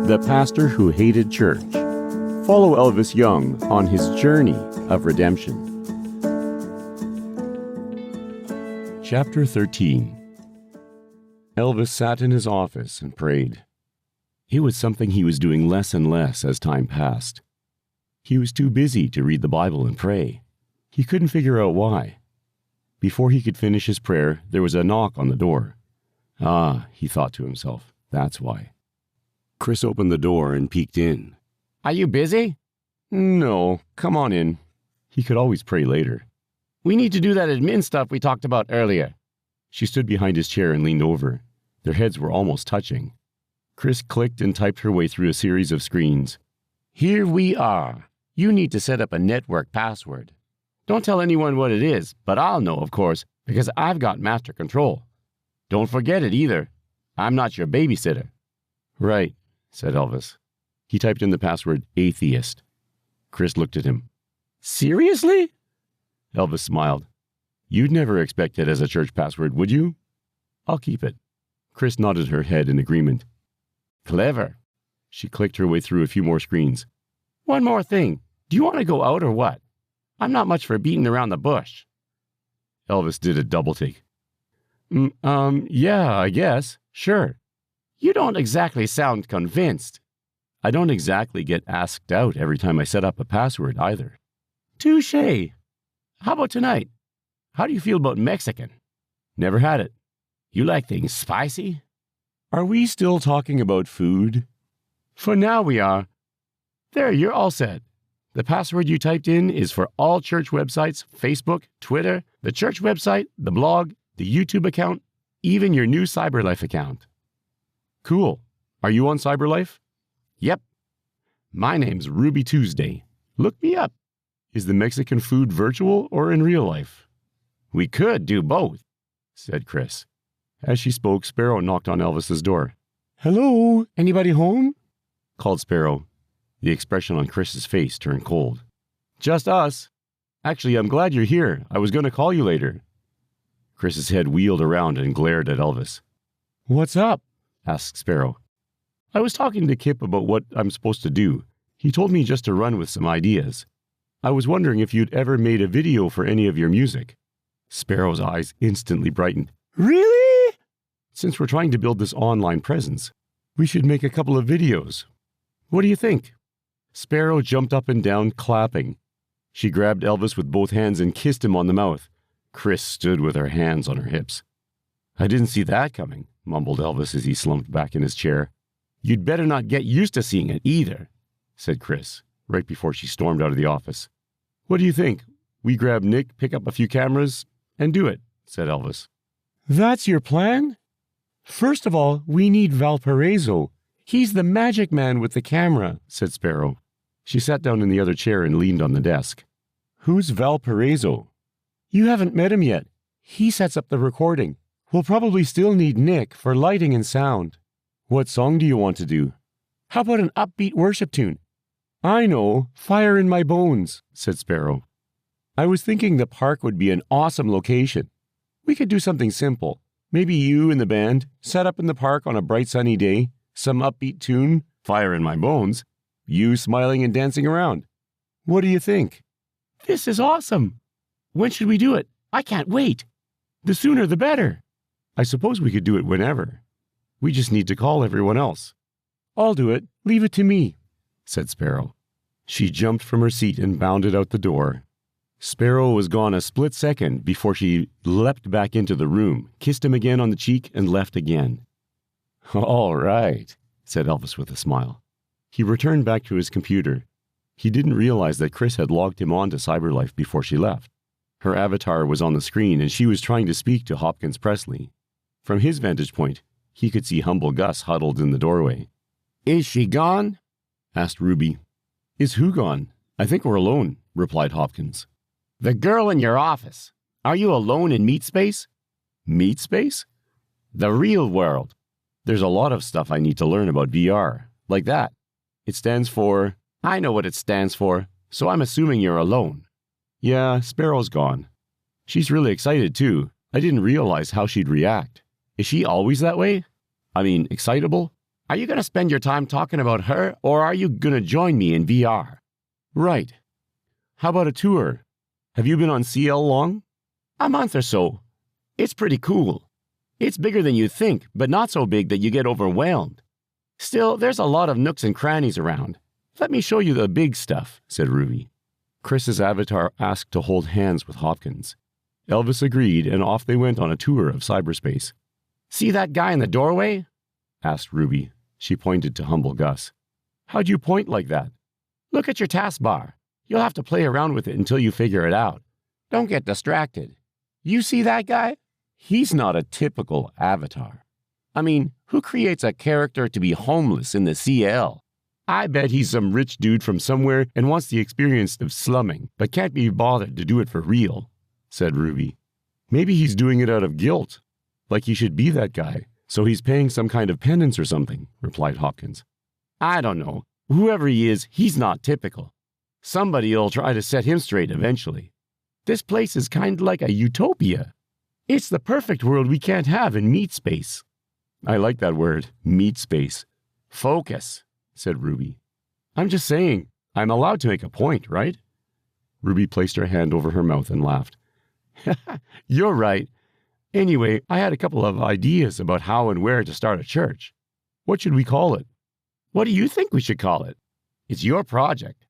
The Pastor Who Hated Church. Follow Elvis Jung on his journey of redemption. Chapter 13. Elvis sat in his office and prayed. It was something he was doing less and less as time passed. He was too busy to read the Bible and pray. He couldn't figure out why. Before he could finish his prayer, there was a knock on the door. Ah, he thought to himself, that's why. Chris opened the door and peeked in. Are you busy? No, come on in. He could always pray later. We need to do that admin stuff we talked about earlier. She stood behind his chair and leaned over. Their heads were almost touching. Chris clicked and typed her way through a series of screens. Here we are. You need to set up a network password. Don't tell anyone what it is, but I'll know, of course, because I've got master control. Don't forget it either. I'm not your babysitter. Right, said Elvis. He typed in the password atheist. Chris looked at him. Seriously? Elvis smiled. You'd never expect it as a church password, would you? I'll keep it. Chris nodded her head in agreement. Clever. She clicked her way through a few more screens. One more thing. Do you want to go out or what? I'm not much for beating around the bush. Elvis did a double take. Yeah, I guess. Sure. You don't exactly sound convinced. I don't exactly get asked out every time I set up a password either. Touché. How about tonight? How do you feel about Mexican? Never had it. You like things spicy? Are we still talking about food? For now we are. There, you're all set. The password you typed in is for all church websites, Facebook, Twitter, the church website, the blog, the YouTube account, even your new CyberLife account. Cool. Are you on CyberLife? Yep. My name's Ruby Tuesday. Look me up. Is the Mexican food virtual or in real life? We could do both, said Chris. As she spoke, Sparrow knocked on Elvis's door. Hello, anybody home? Called Sparrow. The expression on Chris's face turned cold. Just us. Actually, I'm glad you're here. I was going to call you later. Chris's head wheeled around and glared at Elvis. What's up? Asked Sparrow. I was talking to Kip about what I'm supposed to do. He told me just to run with some ideas. I was wondering if you'd ever made a video for any of your music. Sparrow's eyes instantly brightened. Really? Since we're trying to build this online presence, we should make a couple of videos. What do you think? Sparrow jumped up and down, clapping. She grabbed Elvis with both hands and kissed him on the mouth. Chris stood with her hands on her hips. I didn't see that coming, mumbled Elvis as he slumped back in his chair. You'd better not get used to seeing it either, said Chris, right before she stormed out of the office. What do you think? We grab Nick, pick up a few cameras, and do it, said Elvis. That's your plan? First of all, we need Valparaiso. He's the magic man with the camera, said Sparrow. She sat down in the other chair and leaned on the desk. Who's Valparaiso? You haven't met him yet. He sets up the recording. We'll probably still need Nick for lighting and sound. What song do you want to do? How about an upbeat worship tune? I know, Fire in My Bones, said Sparrow. I was thinking the park would be an awesome location. We could do something simple. Maybe you and the band set up in the park on a bright sunny day, some upbeat tune, Fire in My Bones, you smiling and dancing around. What do you think? This is awesome. When should we do it? I can't wait. The sooner the better. I suppose we could do it whenever. We just need to call everyone else. I'll do it. Leave it to me, said Sparrow. She jumped from her seat and bounded out the door. Sparrow was gone a split second before she leapt back into the room, kissed him again on the cheek, and left again. All right, said Elvis with a smile. He returned back to his computer. He didn't realize that Chris had logged him on to CyberLife before she left. Her avatar was on the screen and she was trying to speak to Hopkins Presley. From his vantage point, he could see humble Gus huddled in the doorway. Is she gone? Asked Ruby. Is who gone? I think we're alone, replied Hopkins. The girl in your office. Are you alone in meat space? Meat space? The real world. There's a lot of stuff I need to learn about VR, like that. It stands for... I know what it stands for, so I'm assuming you're alone. Yeah, Sparrow's gone. She's really excited too. I didn't realize how she'd react. Is she always that way? I mean, excitable? Are you going to spend your time talking about her, or are you going to join me in VR? Right. How about a tour? Have you been on CL long? A month or so. It's pretty cool. It's bigger than you think, but not so big that you get overwhelmed. Still, there's a lot of nooks and crannies around. Let me show you the big stuff, said Ruby. Chris's avatar asked to hold hands with Hopkins. Elvis agreed, and off they went on a tour of cyberspace. See that guy in the doorway? Asked Ruby. She pointed to humble Gus. How'd you point like that? Look at your taskbar. You'll have to play around with it until you figure it out. Don't get distracted. You see that guy? He's not a typical avatar. I mean, who creates a character to be homeless in the CL? I bet he's some rich dude from somewhere and wants the experience of slumming, but can't be bothered to do it for real, said Ruby. Maybe he's doing it out of guilt, like he should be that guy, so he's paying some kind of penance or something, replied Hopkins. I don't know. Whoever he is, he's not typical. Somebody'll try to set him straight eventually. This place is kind of like a utopia. It's the perfect world we can't have in meat space. I like that word, meat space. Focus, said Ruby. I'm just saying, I'm allowed to make a point, right? Ruby placed her hand over her mouth and laughed. You're right. Anyway, I had a couple of ideas about how and where to start a church. What should we call it? What do you think we should call it? It's your project.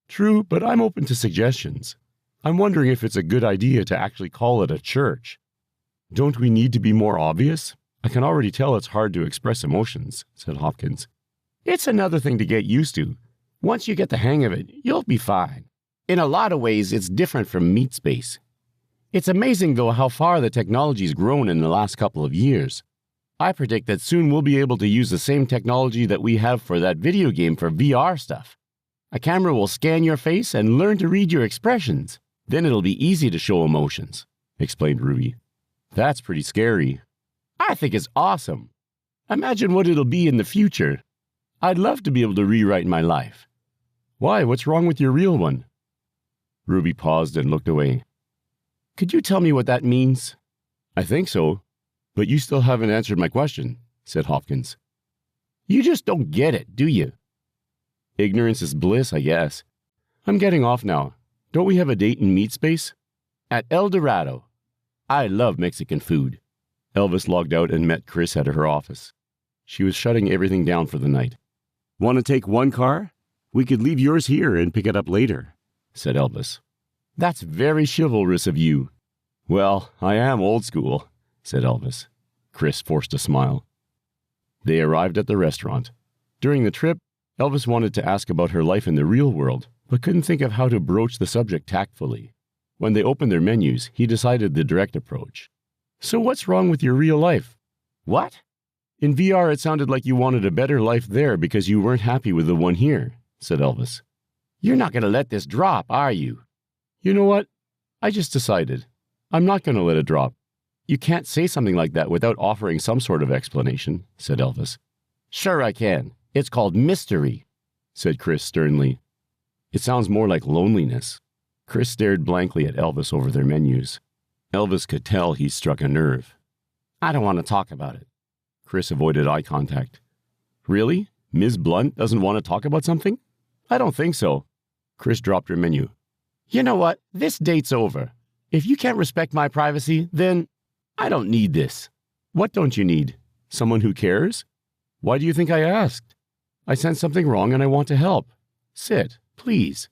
True, but I'm open to suggestions. I'm wondering if it's a good idea to actually call it a church. Don't we need to be more obvious? I can already tell it's hard to express emotions, said Hopkins. It's another thing to get used to. Once you get the hang of it, you'll be fine. In a lot of ways, it's different from meat space. It's amazing, though, how far the technology's grown in the last couple of years. I predict that soon we'll be able to use the same technology that we have for that video game for VR stuff. A camera will scan your face and learn to read your expressions. Then it'll be easy to show emotions, explained Ruby. That's pretty scary. I think it's awesome. Imagine what it'll be in the future. I'd love to be able to rewrite my life. Why? What's wrong with your real one? Ruby paused and looked away. Could you tell me what that means? I think so. But you still haven't answered my question, said Hopkins. You just don't get it, do you? Ignorance is bliss, I guess. I'm getting off now. Don't we have a date in meat space? At El Dorado. I love Mexican food. Elvis logged out and met Chris at her office. She was shutting everything down for the night. Want to take one car? We could leave yours here and pick it up later, said Elvis. That's very chivalrous of you. Well, I am old school, said Elvis. Chris forced a smile. They arrived at the restaurant. During the trip, Elvis wanted to ask about her life in the real world, but couldn't think of how to broach the subject tactfully. When they opened their menus, he decided the direct approach. So what's wrong with your real life? What? In VR, it sounded like you wanted a better life there because you weren't happy with the one here, said Elvis. You're not going to let this drop, are you? You know what? I just decided. I'm not going to let it drop. You can't say something like that without offering some sort of explanation, said Elvis. Sure I can. It's called mystery, said Chris sternly. It sounds more like loneliness. Chris stared blankly at Elvis over their menus. Elvis could tell he struck a nerve. I don't want to talk about it. Chris avoided eye contact. Really? Ms. Blunt doesn't want to talk about something? I don't think so. Chris dropped her menu. You know what? This date's over. If you can't respect my privacy, then I don't need this. What don't you need? Someone who cares? Why do you think I asked? I sensed something wrong and I want to help. Sit, please.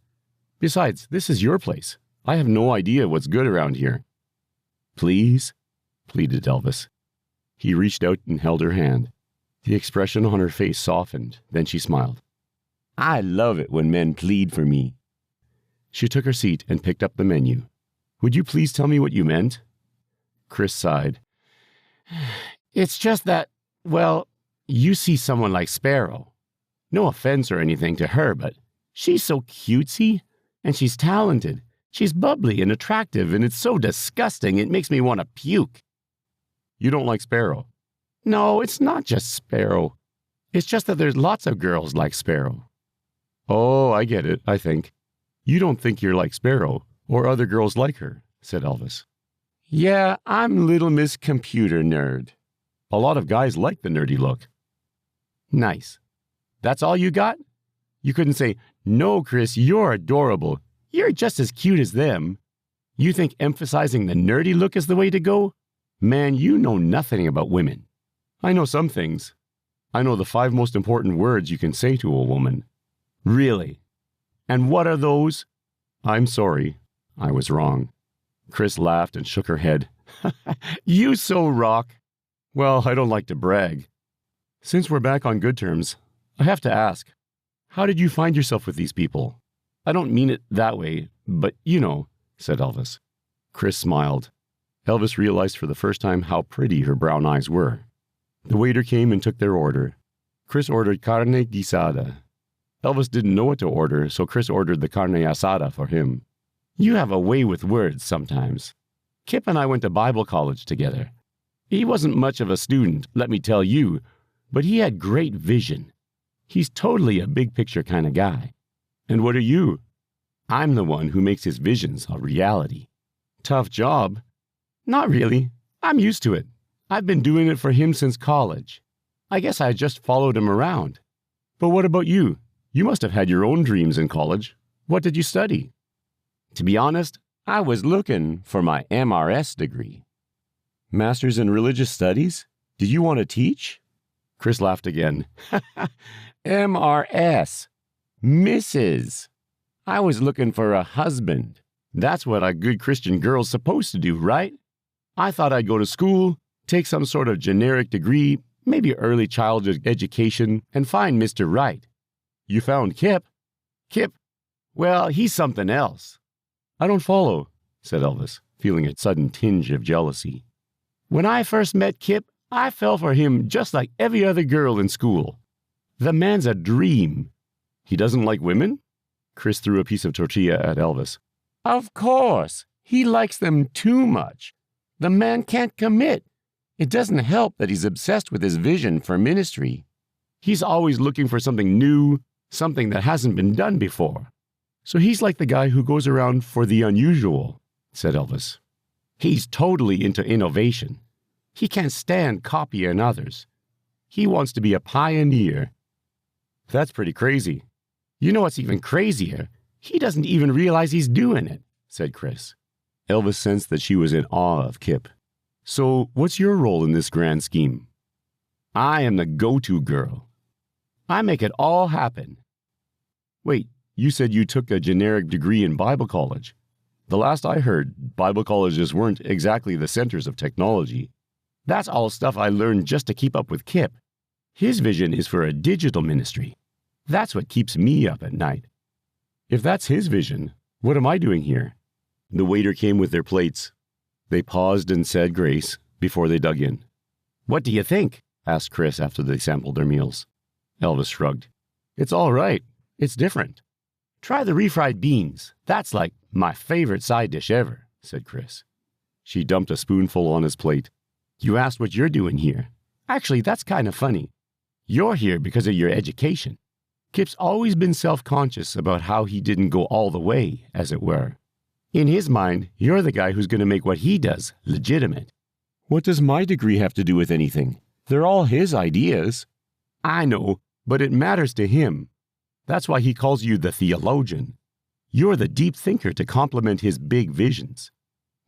Besides, this is your place. I have no idea what's good around here. Please, pleaded Elvis. He reached out and held her hand. The expression on her face softened, then she smiled. I love it when men plead for me. She took her seat and picked up the menu. Would you please tell me what you meant? Chris sighed. It's just that, well, you see someone like Sparrow. No offense or anything to her, but she's so cutesy, and she's talented. She's bubbly and attractive, and it's so disgusting it makes me want to puke. You don't like Sparrow? No, it's not just Sparrow. It's just that there's lots of girls like Sparrow. Oh, I get it, I think. You don't think you're like Sparrow, or other girls like her, said Elvis. Yeah, I'm Little Miss Computer Nerd. A lot of guys like the nerdy look. Nice. That's all you got? You couldn't say, "No, Chris, you're adorable. You're just as cute as them." You think emphasizing the nerdy look is the way to go? Man, you know nothing about women. I know some things. I know the 5 most important words you can say to a woman. Really? And what are those? I'm sorry. I was wrong. Chris laughed and shook her head. You so rock. Well, I don't like to brag. Since we're back on good terms, I have to ask, how did you find yourself with these people? I don't mean it that way, but you know, said Elvis. Chris smiled. Elvis realized for the first time how pretty her brown eyes were. The waiter came and took their order. Chris ordered carne guisada. Elvis didn't know what to order, so Chris ordered the carne asada for him. You have a way with words sometimes. Kip and I went to Bible college together. He wasn't much of a student, let me tell you, but he had great vision. He's totally a big picture kind of guy. And what are you? I'm the one who makes his visions a reality. Tough job. Not really. I'm used to it. I've been doing it for him since college. I guess I just followed him around. But what about you? You must have had your own dreams in college. What did you study? To be honest, I was looking for my MRS degree. Master's in Religious Studies? Did you want to teach? Chris laughed again. MRS. Mrs. I was looking for a husband. That's what a good Christian girl's supposed to do, right? I thought I'd go to school, take some sort of generic degree, maybe early childhood education, and find Mr. Right. You found Kip? Kip? Well, he's something else. I don't follow, said Elvis, feeling a sudden tinge of jealousy. When I first met Kip, I fell for him just like every other girl in school. The man's a dream. He doesn't like women? Chris threw a piece of tortilla at Elvis. Of course. He likes them too much. The man can't commit. It doesn't help that he's obsessed with his vision for ministry. He's always looking for something new, something that hasn't been done before. So he's like the guy who goes around for the unusual, said Elvis. He's totally into innovation. He can't stand copying others. He wants to be a pioneer. That's pretty crazy. You know what's even crazier? He doesn't even realize he's doing it, said Chris. Elvis sensed that she was in awe of Kip. So what's your role in this grand scheme? I am the go-to girl. I make it all happen. Wait, you said you took a generic degree in Bible college. The last I heard, Bible colleges weren't exactly the centers of technology. That's all stuff I learned just to keep up with Kip. His vision is for a digital ministry. That's what keeps me up at night. If that's his vision, what am I doing here? The waiter came with their plates. They paused and said grace before they dug in. What do you think? Asked Chris after they sampled their meals. Elvis shrugged. It's all right. It's different. Try the refried beans. That's like my favorite side dish ever, said Chris. She dumped a spoonful on his plate. You asked what you're doing here. Actually, that's kind of funny. You're here because of your education. Kip's always been self-conscious about how he didn't go all the way, as it were. In his mind, you're the guy who's going to make what he does legitimate. What does my degree have to do with anything? They're all his ideas. I know, but it matters to him. That's why he calls you the theologian. You're the deep thinker to complement his big visions.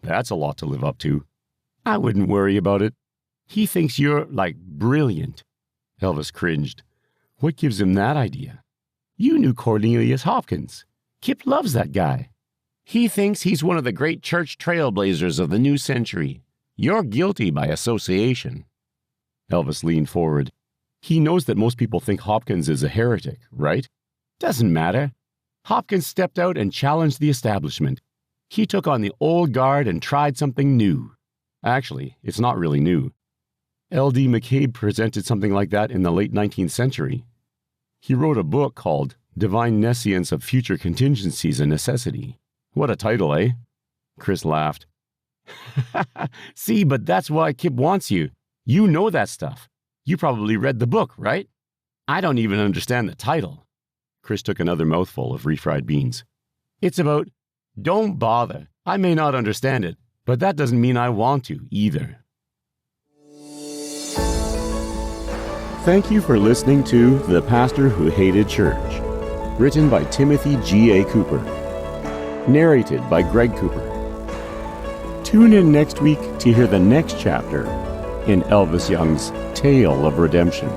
That's a lot to live up to. I wouldn't worry about it. He thinks you're, brilliant. Elvis cringed. What gives him that idea? You knew Cornelius Hopkins. Kip loves that guy. He thinks he's one of the great church trailblazers of the new century. You're guilty by association. Elvis leaned forward. He knows that most people think Hopkins is a heretic, right? Doesn't matter. Hopkins stepped out and challenged the establishment. He took on the old guard and tried something new. Actually, it's not really new. L.D. McCabe presented something like that in the late 19th century. He wrote a book called Divine Nescience of Future Contingencies and Necessity. What a title, eh? Chris laughed. See, but that's why Kip wants you. You know that stuff. You probably read the book, right? I don't even understand the title. Chris took another mouthful of refried beans. It's about, don't bother. I may not understand it, but that doesn't mean I want to either. Thank you for listening to The Pastor Who Hated Church, written by Timothy G.A. Cooper, narrated by Greg Cooper. Tune in next week to hear the next chapter in Elvis Jung's Tale of Redemption.